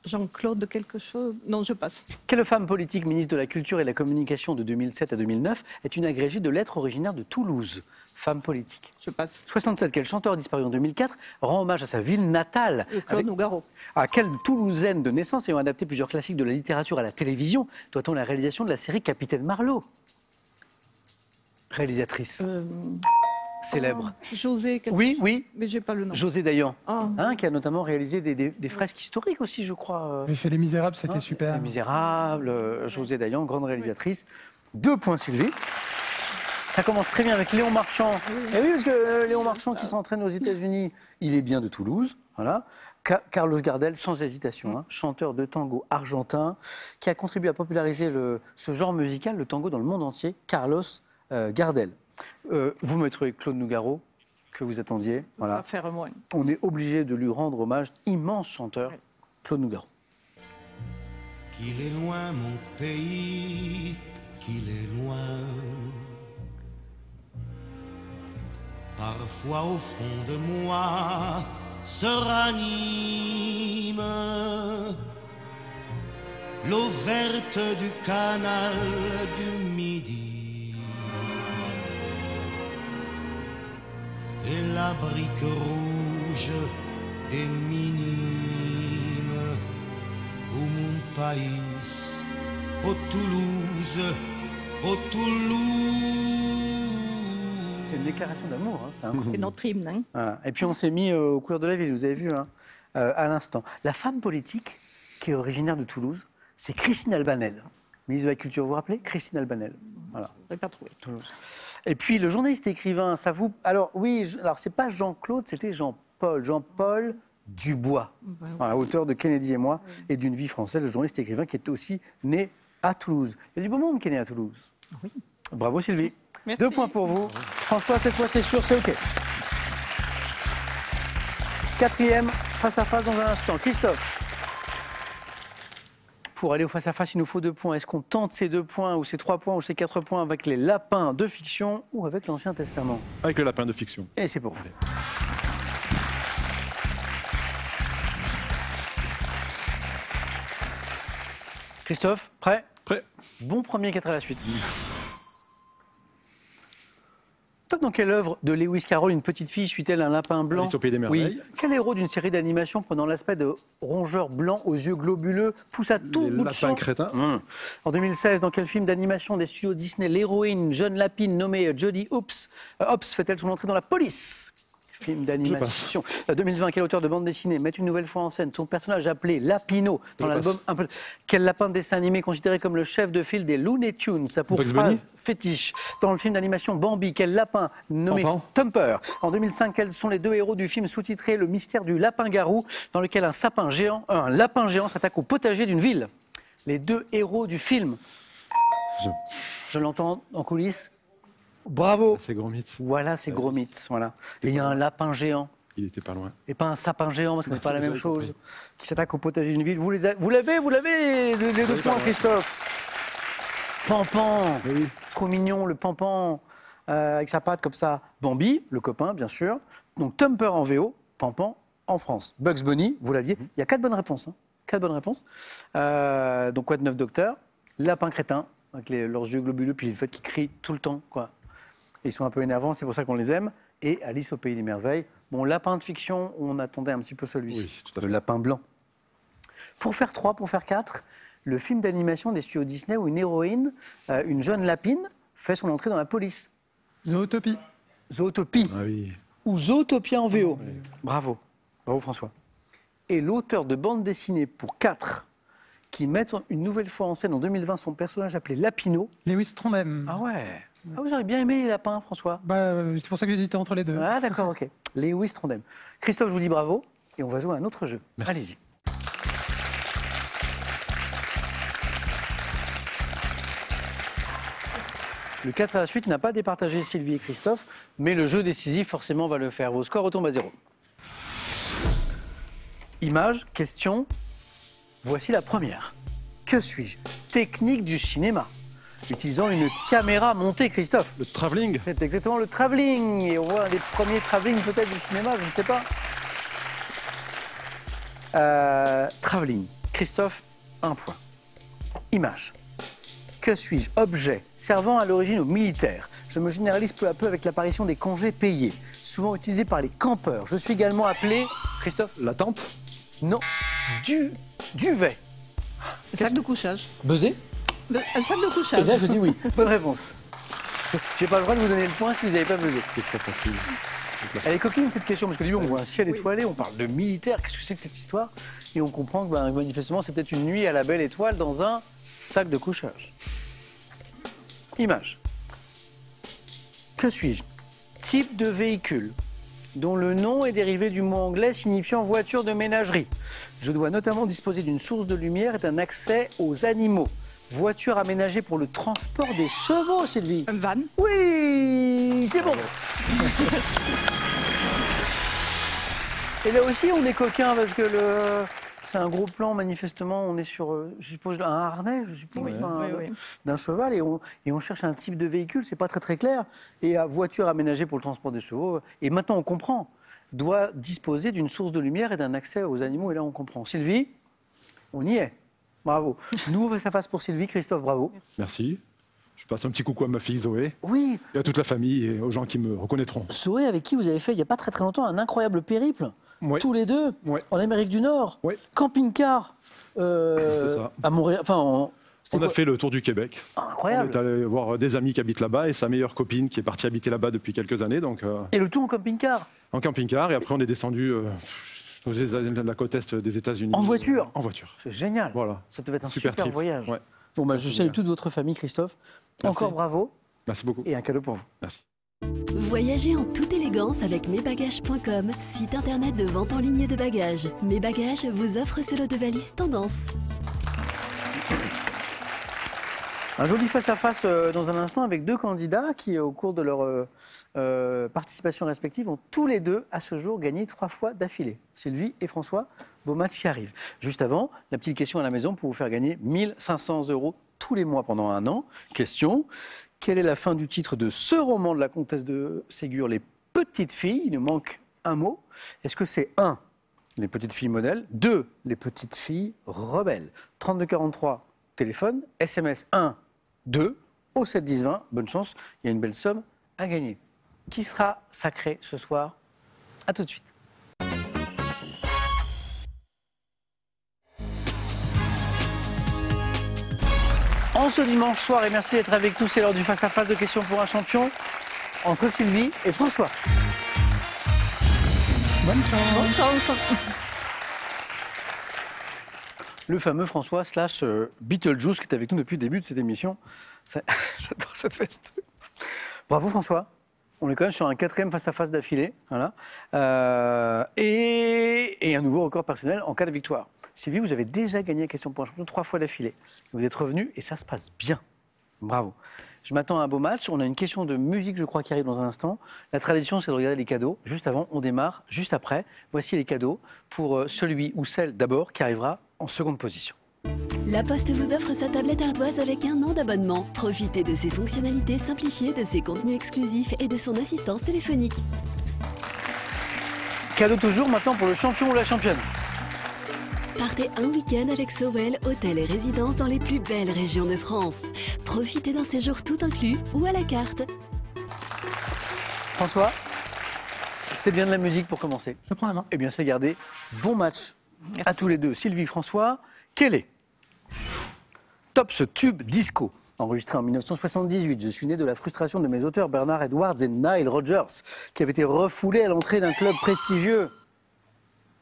Speaker 3: Jean-Claude quelque chose. Non, je passe.
Speaker 1: Quelle femme politique, ministre de la Culture et de la Communication de 2007 à 2009, est une agrégée de lettres originaire de Toulouse? Femme politique.
Speaker 3: Je passe.
Speaker 1: 67. Quel chanteur disparu en 2004 rend hommage à sa ville natale?
Speaker 3: Claude Nougaro.
Speaker 1: À quelle Toulousaine de naissance ayant adapté plusieurs classiques de la littérature à la télévision doit-on la réalisation de la série Capitaine Marlowe? Réalisatrice célèbre.
Speaker 3: José. quelque
Speaker 1: Oui,
Speaker 3: chose.
Speaker 1: oui.
Speaker 3: Mais j'ai pas le nom.
Speaker 1: José Dayan,
Speaker 3: Ah.
Speaker 1: hein, qui a notamment réalisé des fresques historiques aussi, je crois.
Speaker 2: J'ai fait Les Misérables, c'était super.
Speaker 1: Les Misérables, José Dayan, grande réalisatrice. 2 points, Sylvie. Ça commence très bien avec Léon Marchand. Et oui, parce que Léon Marchand qui s'entraîne aux États-Unis, il est bien de Toulouse. Voilà. Carlos Gardel, sans hésitation, hein, chanteur de tango argentin, qui a contribué à populariser ce genre musical, le tango, dans le monde entier. Carlos Gardel. Vous me trouvez Claude Nougaro, que vous attendiez.
Speaker 3: On va
Speaker 1: Voilà.
Speaker 3: faire moins.
Speaker 1: On est obligé de lui rendre hommage. Immense chanteur, Claude Nougaro.
Speaker 8: Qu'il est loin mon pays, qu'il est loin. Parfois au fond de moi se ranime l'eau verte du canal du Midi et la brique rouge des minimes au mon pays, au Toulouse, au Toulouse.
Speaker 1: C'est une déclaration d'amour, hein, c'est incroyable.
Speaker 3: C'est notre hymne. Hein.
Speaker 1: Voilà. Et puis on s'est mis aux couleurs de la ville, vous avez vu, hein, à l'instant. La femme politique qui est originaire de Toulouse, c'est Christine Albanel. Ministre de la Culture, vous vous rappelez? Christine Albanel. Voilà.
Speaker 3: Je n'ai pas trouvé.
Speaker 1: Toulouse. Et puis le journaliste et écrivain, ça vous... Alors oui, alors c'est pas Jean-Claude, c'était Jean-Paul. Jean-Paul Dubois, voilà, auteur de Kennedy et moi et d'une vie française, le journaliste et écrivain qui est aussi né à Toulouse. Il y a du beau monde qui est né à Toulouse.
Speaker 3: Oui.
Speaker 1: Bravo Sylvie.
Speaker 3: Merci.
Speaker 1: 2 points pour vous. François, cette fois c'est sûr, c'est OK. 4e, face à face dans un instant. Christophe. Pour aller au face-à-face, il nous faut 2 points. Est-ce qu'on tente ces 2 points, ou ces 3 points, ou ces 4 points avec les lapins de fiction ou avec l'Ancien Testament?
Speaker 5: Avec le lapin de fiction.
Speaker 1: Et c'est pour vous. Christophe, prêt?
Speaker 5: Prêt.
Speaker 1: Bon premier 4 à la suite. Dans quelle œuvre de Lewis Carroll une petite fille suit-elle un lapin blanc?
Speaker 5: Alice au Pays des Merveilles.
Speaker 1: Oui. Quel héros d'une série d'animation prenant l'aspect de rongeur blanc aux yeux globuleux pousse à tout bout de champ?
Speaker 5: Lapin crétin.
Speaker 1: En 2016, dans quel film d'animation des studios Disney, l'héroïne jeune lapine nommée Jodie Hopps fait-elle son entrée dans la police? Film d'animation. 2020, quel auteur de bande dessinée met une nouvelle fois en scène son personnage appelé Lapino dans l'album un peu... Quel lapin de dessin animé considéré comme le chef de file des Looney Tunes? Ça pour phrase fétiche. Dans le film d'animation Bambi, quel lapin nommé Thumper? En 2005, quels sont les 2 héros du film sous-titré Le mystère du lapin-garou, dans lequel un lapin géant s'attaque au potager d'une ville? Les 2 héros du film. Je l'entends en coulisses. Bravo.
Speaker 5: C'est Gromit.
Speaker 1: Voilà, c'est Gromit. Voilà. Et il y a un lapin géant.
Speaker 5: Il était pas loin.
Speaker 1: Et pas un sapin géant, parce que ce n'est pas la même chose, qui s'attaque au potager d'une ville. Vous l'avez, les 2 points, Christophe. Pampan. Oui. Trop mignon, le Pampan, avec sa patte comme ça. Bambi, le copain, bien sûr. Donc Thumper en VO, Pampan en France. Bugs Bunny, vous l'aviez. Il y a 4 bonnes réponses. 4 bonnes réponses. Donc quoi de neuf, docteur? Lapin crétin, avec leurs yeux globuleux, puis le fait qu'ils crient tout le temps, quoi. Ils sont un peu énervants, c'est pour ça qu'on les aime. Et Alice au Pays des Merveilles. Bon, lapin de fiction, on attendait un petit peu celui-ci.
Speaker 5: Oui, tout à fait.
Speaker 1: Le lapin blanc. Pour faire 3, pour faire 4, le film d'animation des studios Disney où une héroïne, une jeune lapine, fait son entrée dans la police.
Speaker 2: Zootopie.
Speaker 1: Zootopie.
Speaker 5: Ah oui.
Speaker 1: Ou Zootopia en VO. Bravo. Bravo François. Et l'auteur de bande dessinée pour 4, qui met une nouvelle fois en scène en 2020 son personnage appelé Lapino.
Speaker 2: Lewis Trondheim.
Speaker 1: Ah ouais. Ah, vous auriez bien aimé les lapins, François?
Speaker 2: C'est pour ça que j'hésitais entre les 2.
Speaker 1: Ah d'accord, ok. Lewis Trondheim. Christophe, je vous dis bravo, et on va jouer à un autre jeu. Allez-y. Le 4 à la suite n'a pas départagé Sylvie et Christophe, mais le jeu décisif, forcément, va le faire. Vos scores retombent à 0. Image, question. Voici la première. Que suis-je? Technique du cinéma. Utilisant une caméra montée, Christophe.
Speaker 5: Le travelling.
Speaker 1: C'est exactement le travelling. Et on voit un des premiers travelling peut-être du cinéma, je ne sais pas. Travelling. Christophe, 1 point. Image. Que suis-je? Objet servant à l'origine aux militaires. Je me généralise peu à peu avec l'apparition des congés payés, souvent utilisés par les campeurs. Je suis également appelé... Christophe?
Speaker 5: La tente?
Speaker 1: Non. Duvet.
Speaker 3: Sac de couchage.
Speaker 1: Buzzer?
Speaker 3: Un sac de couchage.
Speaker 1: Et là, je dis oui. Bonne réponse. Je n'ai pas le droit de vous donner le point si vous n'avez pas buzzé.
Speaker 5: C'est très facile.
Speaker 1: Elle est coquine cette question, parce que on voit un ciel étoilé, on parle de militaire, qu'est-ce que c'est que cette histoire? Et on comprend que manifestement, c'est peut-être une nuit à la belle étoile dans un sac de couchage. Image. Que suis-je? Type de véhicule, dont le nom est dérivé du mot anglais signifiant voiture de ménagerie. Je dois notamment disposer d'une source de lumière et d'un accès aux animaux. Voiture aménagée pour le transport des chevaux, Sylvie.
Speaker 3: Un van.
Speaker 1: Oui, c'est bon. Et là aussi, on est coquin parce que c'est un gros plan, manifestement. On est sur, je suppose, un harnais, je suppose, d'un cheval. Et on cherche un type de véhicule, c'est pas très très clair. Et à voiture aménagée pour le transport des chevaux. Et maintenant, on comprend. Doit disposer d'une source de lumière et d'un accès aux animaux. Et là, on comprend. Sylvie, on y est. Bravo. Nous, ça passe pour Sylvie. Christophe, bravo.
Speaker 5: Merci. Je passe un petit coucou à ma fille Zoé.
Speaker 1: Oui.
Speaker 5: Et à toute la famille et aux gens qui me reconnaîtront.
Speaker 1: Zoé, avec qui vous avez fait, il n'y a pas très très longtemps, un incroyable périple.
Speaker 5: Ouais.
Speaker 1: Tous les deux, en Amérique du Nord.
Speaker 5: Ouais.
Speaker 1: Camping-car.
Speaker 5: C'est ça.
Speaker 1: À Montréal. Enfin,
Speaker 5: on a fait le tour du Québec.
Speaker 1: Incroyable.
Speaker 5: On est allé voir des amis qui habitent là-bas et sa meilleure copine qui est partie habiter là-bas depuis quelques années. Donc,
Speaker 1: Et le tout en camping-car?
Speaker 5: En camping-car. Et après, on est descendu la côte est des États-Unis.
Speaker 1: En voiture?
Speaker 5: En voiture.
Speaker 1: C'est génial.
Speaker 5: Voilà.
Speaker 1: Ça devait être un super voyage.
Speaker 5: Ouais.
Speaker 1: Bon, je salue toute votre famille, Christophe.
Speaker 5: Merci.
Speaker 1: Encore bravo.
Speaker 5: Merci beaucoup.
Speaker 1: Et un cadeau pour vous.
Speaker 5: Merci.
Speaker 7: Voyagez en toute élégance avec mesbagages.com, site internet de vente en ligne de bagages. Mes Bagages vous offre ce lot de valises tendance.
Speaker 1: Un joli face-à-face dans un instant avec deux candidats qui, au cours de leur participation respective, ont tous les deux, à ce jour, gagné 3 fois d'affilée. Sylvie et François, beau match qui arrive. Juste avant, la petite question à la maison pour vous faire gagner 1 500 € tous les mois pendant 1 an. Question, quelle est la fin du titre de ce roman de la comtesse de Ségur, Les Petites Filles? Il nous manque un mot. Est-ce que c'est 1, Les Petites Filles modèles, 2, Les Petites Filles rebelles? 3243, téléphone, SMS 1, 2, au 7 10 20. Bonne chance, il y a une belle somme à gagner. Qui sera sacré ce soir? À tout de suite. En ce dimanche soir, et merci d'être avec nous, c'est l'heure du face-à-face de questions pour un champion entre Sylvie et François.
Speaker 2: Bonne chance.
Speaker 3: Bonne chance.
Speaker 1: Le fameux François / Beetlejuice qui est avec nous depuis le début de cette émission. J'adore cette veste. Bravo François. On est quand même sur un 4e face-à-face d'affilée. Voilà. Et un nouveau record personnel en cas de victoire. Sylvie, vous avez déjà gagné la question pour un champion 3 fois d'affilée. Vous êtes revenu et ça se passe bien. Bravo. Je m'attends à un beau match. On a une question de musique, je crois, qui arrive dans un instant. La tradition, c'est de regarder les cadeaux. Juste avant, on démarre. Juste après, voici les cadeaux pour celui ou celle d'abord qui arrivera en seconde position.
Speaker 7: La Poste vous offre sa tablette ardoise avec 1 an d'abonnement. Profitez de ses fonctionnalités simplifiées, de ses contenus exclusifs et de son assistance téléphonique.
Speaker 1: Cadeau toujours maintenant pour le champion ou la championne.
Speaker 7: Partez un week-end avec Sowell, hôtel et résidence dans les plus belles régions de France. Profitez d'un séjour tout inclus ou à la carte.
Speaker 1: François, c'est bien de la musique pour commencer.
Speaker 2: Je prends la main.
Speaker 1: Eh bien, c'est gardé. Bon match
Speaker 3: Merci.
Speaker 1: à tous les deux. Sylvie, François, quel est Top ce tube disco, enregistré en 1978. Je suis né de la frustration de mes auteurs Bernard Edwards et Nile Rodgers, qui avaient été refoulés à l'entrée d'un club prestigieux.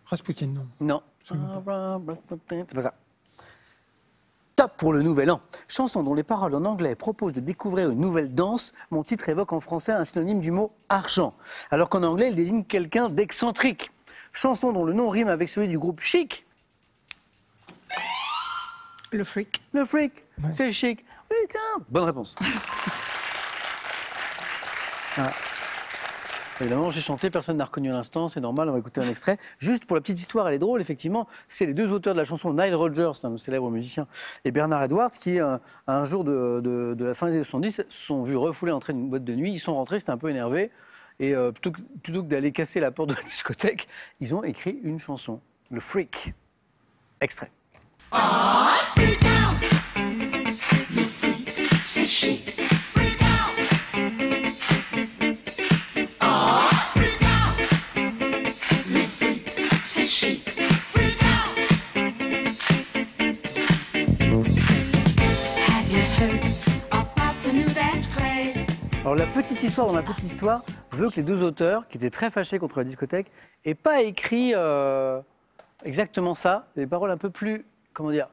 Speaker 2: Rasputin, non.
Speaker 1: Non. C'est pas ça. Top pour le nouvel an. Chanson dont les paroles en anglais proposent de découvrir une nouvelle danse. Mon titre évoque en français un synonyme du mot argent, alors qu'en anglais il désigne quelqu'un d'excentrique. Chanson dont le nom rime avec celui du groupe Chic.
Speaker 3: Le freak.
Speaker 1: Le freak,
Speaker 2: Ouais.
Speaker 1: c'est chic. Oui, bonne réponse. Voilà. Évidemment, j'ai chanté, personne n'a reconnu à l'instant, c'est normal, on va écouter un extrait. Juste pour la petite histoire, elle est drôle, effectivement, c'est les deux auteurs de la chanson, Nile Rodgers, un célèbre musicien, et Bernard Edwards, qui, un jour de la fin des années 70, se sont vus refouler entrer d'une boîte de nuit, ils sont rentrés, c'était un peu énervé, et plutôt que d'aller casser la porte de la discothèque, ils ont écrit une chanson, Le Freak. Extrait.
Speaker 9: Freak out. Le freak, c'est chic. Freak out. Oh, freak out. Le freak, c'est chic. Freak out. Have you heard about the new dance craze?
Speaker 1: Alors la petite histoire dans la petite histoire veut que les deux auteurs, qui étaient très fâchés contre la discothèque, n'aient pas écrit exactement ça, des paroles un peu plus, comment dire,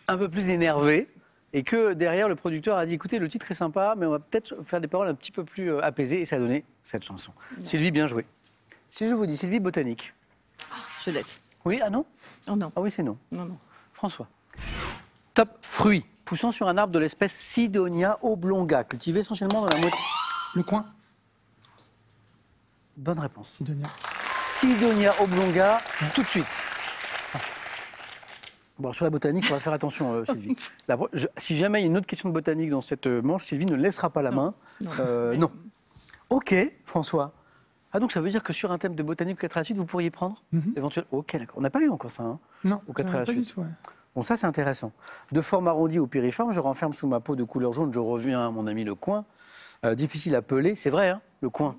Speaker 1: un peu plus énervées, et que derrière le producteur a dit écoutez, le titre est sympa, mais on va peut-être faire des paroles un petit peu plus apaisées, et ça a donné cette chanson. Ouais. Sylvie, bien joué. Si je vous dis Sylvie, botanique.
Speaker 3: Je laisse.
Speaker 1: Oui, ah non?
Speaker 3: Oh non.
Speaker 1: Ah oui, c'est non.
Speaker 3: Non, non.
Speaker 1: François. Top fruit, poussant sur un arbre de l'espèce Sidonia oblonga, cultivé essentiellement dans la moitié.
Speaker 2: Le coin.
Speaker 1: Bonne réponse.
Speaker 2: Sidonia.
Speaker 1: Sidonia oblonga, tout de suite. Bon, sur la botanique, on va faire attention, Sylvie. Si jamais il y a une autre question de botanique dans cette manche, Sylvie ne laissera pas la main.
Speaker 3: Non.
Speaker 1: Non. Ok, François. Ah, donc ça veut dire que sur un thème de botanique ou 4 à la suite, vous pourriez prendre éventuellement. Ok, d'accord. On n'a pas eu encore ça, hein,
Speaker 2: Non.
Speaker 1: au 4 à la
Speaker 2: pas
Speaker 1: suite.
Speaker 2: du tout, ouais.
Speaker 1: Bon, ça, c'est intéressant. De forme arrondie ou piriforme, je renferme sous ma peau de couleur jaune, je reviens à mon ami le coin. Difficile à peler, c'est vrai, hein, le coin.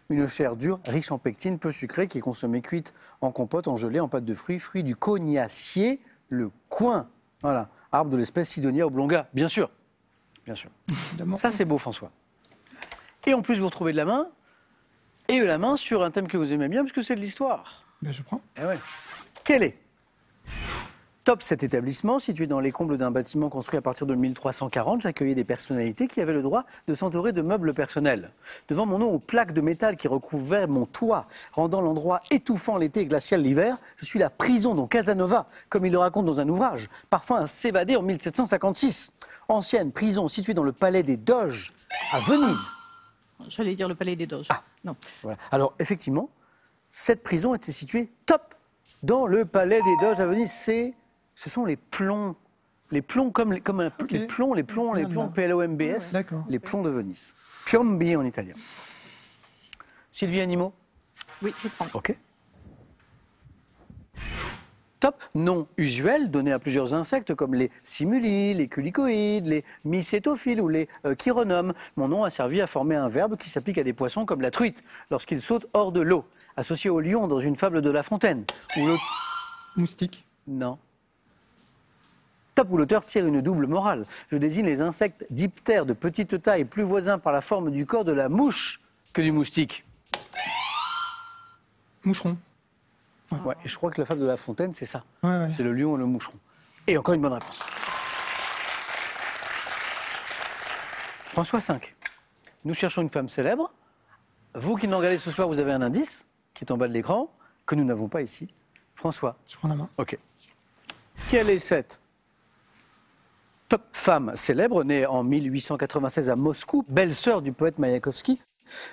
Speaker 1: Une chair dure, riche en pectine, peu sucrée, qui est consommée cuite en compote, en gelée, en pâte de fruits, fruit du cognacier, le coin. Voilà, arbre de l'espèce Sidonia oblonga, bien sûr. Bien sûr. Ça, c'est beau, François. Et en plus, vous retrouvez de la main, et de la main sur un thème que vous aimez bien, puisque c'est de l'histoire.
Speaker 2: Ben, je prends.
Speaker 1: Eh ouais. Quel est Top, cet établissement, situé dans les combles d'un bâtiment construit à partir de 1340, j'accueillais des personnalités qui avaient le droit de s'entourer de meubles personnels. Devant mon nom aux plaques de métal qui recouvraient mon toit, rendant l'endroit étouffant l'été et glacial l'hiver, je suis la prison dont Casanova, comme il le raconte dans un ouvrage, parfois s'évadé en 1756. Ancienne prison située dans le palais des Doges, à Venise.
Speaker 3: J'allais dire le palais des Doges.
Speaker 1: Ah.
Speaker 3: Non.
Speaker 1: Voilà. Alors, effectivement, cette prison était située top dans le palais des Doges à Venise. Ce sont les plombs les plombs comme les plombs, PLOMBS, les plombs de Venise. Piombi en italien. Sylvie, animaux?
Speaker 3: Oui, je prends.
Speaker 1: Ok. Top, nom usuel donné à plusieurs insectes comme les simulis, les culicoïdes, les mycétophiles ou les chironomes. Mon nom a servi à former un verbe qui s'applique à des poissons comme la truite lorsqu'il saute hors de l'eau, associé au lion dans une fable de La Fontaine. Ou le...
Speaker 2: Moustique.
Speaker 1: Non. Top, où l'auteur tire une double morale. Je désigne les insectes diptères de petite taille, plus voisins par la forme du corps de la mouche que du moustique.
Speaker 2: Moucheron.
Speaker 1: Ouais, et je crois que la fable de La Fontaine, c'est ça.
Speaker 2: Ouais.
Speaker 1: C'est le lion et le moucheron. Et encore une bonne réponse. François V. Nous cherchons une femme célèbre. Vous qui nous regardez ce soir, vous avez un indice qui est en bas de l'écran, que nous n'avons pas ici. François.
Speaker 2: Je prends la main.
Speaker 1: Ok. Quelle est cette top femme célèbre, née en 1896 à Moscou, belle-sœur du poète Maïakovski?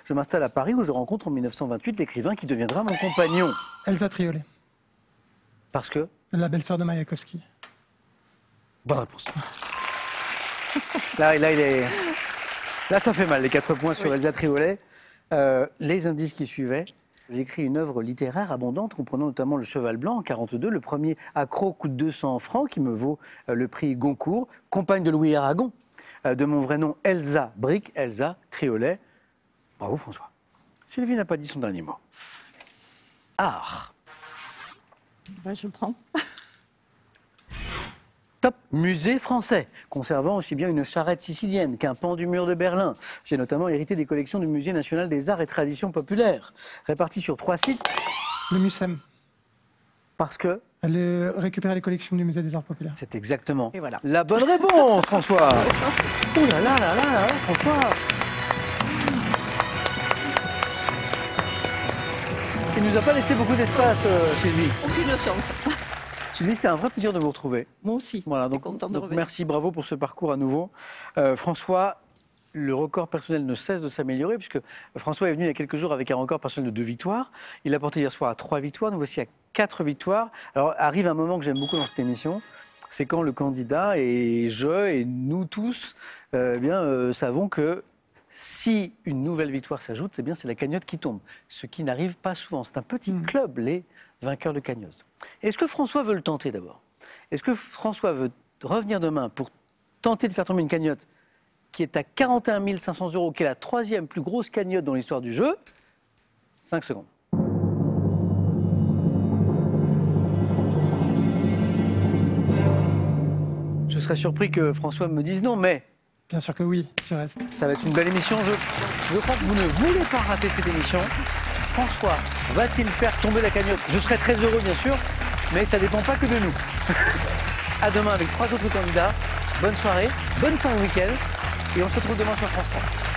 Speaker 1: Je m'installe à Paris où je rencontre en 1928 l'écrivain qui deviendra mon compagnon.
Speaker 2: Elsa Triolet.
Speaker 1: Parce que?
Speaker 2: La belle-sœur de Maïakovski.
Speaker 1: Bonne réponse. Là, ça fait mal, les 4 points sur Elsa Triolet. Les indices qui suivaient. J'ai écrit une œuvre littéraire abondante, comprenant notamment Le Cheval Blanc en 1942. Le premier accro coûte 200 francs, qui me vaut le prix Goncourt. Compagne de Louis Aragon, de mon vrai nom Elsa Brick, Elsa Triolet. Bravo François. Sylvie n'a pas dit son dernier mot. Art.
Speaker 3: Ouais, je prends.
Speaker 1: Top, musée français, conservant aussi bien une charrette sicilienne qu'un pan du mur de Berlin. J'ai notamment hérité des collections du Musée national des arts et traditions populaires, réparties sur 3 sites.
Speaker 2: Le MUSEM.
Speaker 1: Parce que?
Speaker 2: Elle récupère les collections du Musée des arts populaires.
Speaker 1: C'est exactement
Speaker 3: et voilà.
Speaker 1: La bonne réponse, François. Oh là là là là là, François. Il nous a pas laissé beaucoup d'espace, Sylvie.
Speaker 3: Aucune chance.
Speaker 1: Sylvie, c'était un vrai plaisir de vous retrouver.
Speaker 3: Moi aussi.
Speaker 1: Voilà, donc merci, bravo pour ce parcours à nouveau. François, le record personnel ne cesse de s'améliorer puisque François est venu il y a quelques jours avec un record personnel de 2 victoires. Il a porté hier soir à 3 victoires, nous voici à 4 victoires. Alors arrive un moment que j'aime beaucoup dans cette émission, c'est quand le candidat et nous tous savons que si une nouvelle victoire s'ajoute, c'est la cagnotte qui tombe, ce qui n'arrive pas souvent. C'est un petit club, les vainqueurs de cagnotte. Est-ce que François veut le tenter d'abord? Est-ce que François veut revenir demain pour tenter de faire tomber une cagnotte qui est à 41 500 €, qui est la 3e plus grosse cagnotte dans l'histoire du jeu? 5 secondes. Je serais surpris que François me dise non, mais...
Speaker 2: Bien sûr que oui, je reste.
Speaker 1: Ça va être une belle émission. Je crois que vous ne voulez pas rater cette émission. François va-t-il faire tomber la cagnotte? Je serai très heureux, bien sûr, mais ça ne dépend pas que de nous. À demain avec 3 autres candidats. Bonne soirée, bonne fin de week-end, et on se retrouve demain sur France 3.